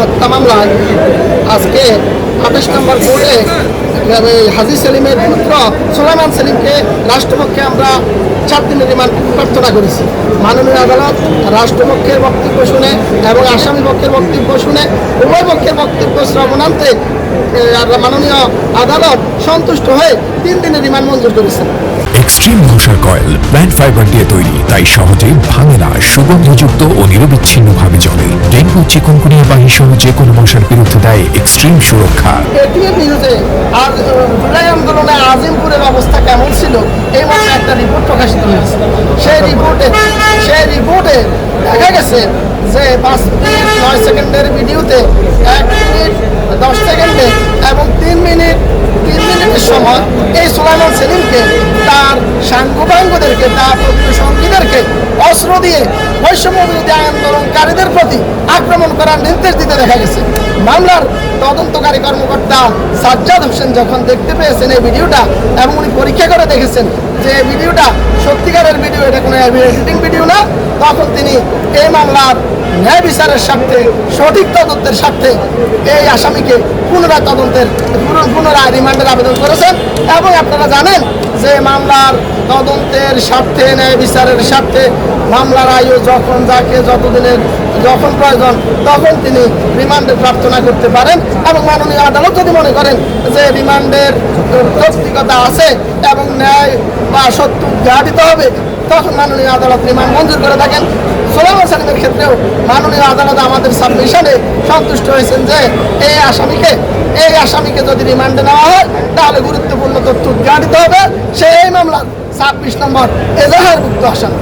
হত্যা মামলায় আজকে 28 নম্বর কোর্টে হাজী সেলিমের পুত্র সুলাইমান সেলিমকে রাষ্ট্রপক্ষে আমরা 4 দিনের রিমান্ড প্রার্থনা করেছি। মাননীয় আদালত রাষ্ট্রপক্ষের বক্তব্য শুনে এবং আসামি পক্ষের বক্তব্য শুনে উভয় পক্ষের বক্তব্য শ্রবণান্তে মাননীয় আদালত সন্তুষ্ট হয়ে 3 দিনের রিমান্ড মঞ্জুর করেছেন। এক্সট্রিম মশার কয়েল প্ল্যান্ট ফাইবার দিয়ে তৈরি, তাই সহজে ভাঙে না, সুগন্ধিযুক্ত ও নিরবিচ্ছিন্নভাবে জ্বলে। ডেঙ্গু, চিকুনগুনিয়া বাহিনী সহ যে কোনো মশার বিরুদ্ধে দেয় এক্সট্রিম সুরক্ষা। এটিএন নিউজে আর জুলাই আন্দোলনে আজিমপুরের অবস্থা কেমন ছিল এই মর্মে একটা রিপোর্ট প্রকাশিত হয়েছে। সেই রিপোর্টে দেখা গেছে যে 5 মিনিট 9 সেকেন্ডের ভিডিওতে 1 মিনিট 10 সেকেন্ডে এবং 3 মিনিটের সময় এই সুলাইমান সেলিমকে তার সাঙ্গপাঙ্গদেরকে, তার সঙ্গীদেরকে অস্ত্র দিয়ে বৈষম্য বিরোধী আন্দোলনকারীদের প্রতি আক্রমণ করার নির্দেশ দিতে দেখা গেছে। মামলার তদন্তকারী কর্মকর্তা সাজ্জাদ হোসেন যখন দেখতে পেয়েছেন এই ভিডিওটা এবং উনি পরীক্ষা করে দেখেছেন যে এই ভিডিওটা সত্যিকারের ভিডিও, এটা কোনো এডিটিং ভিডিও না, তখন তিনি এই মামলার ন্যায় বিচারের স্বার্থে, সঠিক তদন্তের স্বার্থে এই আসামিকে পুনরায় রিমান্ডের আবেদন করেছেন। এবং আপনারা জানেন যে মামলার তদন্তের স্বার্থে, ন্যায় বিচারের স্বার্থে মামলার আয়ু যখন যাকে যখন প্রয়োজন তখন তিনি রিমান্ডের প্রার্থনা করতে পারেন। এবং মাননীয় আদালত যদি মনে করেন যে রিমান্ডের যৌক্তিকতা আছে এবং ন্যায় বা সত্য উদ্ঘাটিত হবে, তখন মাননীয় আদালত রিমান্ড মঞ্জুর করে থাকেন। সুলাইমান সেলিমের ক্ষেত্রেও মাননীয় আদালত আমাদের সাবমিশনে সন্তুষ্ট হয়েছেন যে এই আসামিকে যদি রিমান্ডে নেওয়া হয় তাহলে গুরুত্বপূর্ণ তথ্য উদ্ঘাটিত হবে। সেই মামলার 26 নম্বর এজাহারভুক্ত আসামি।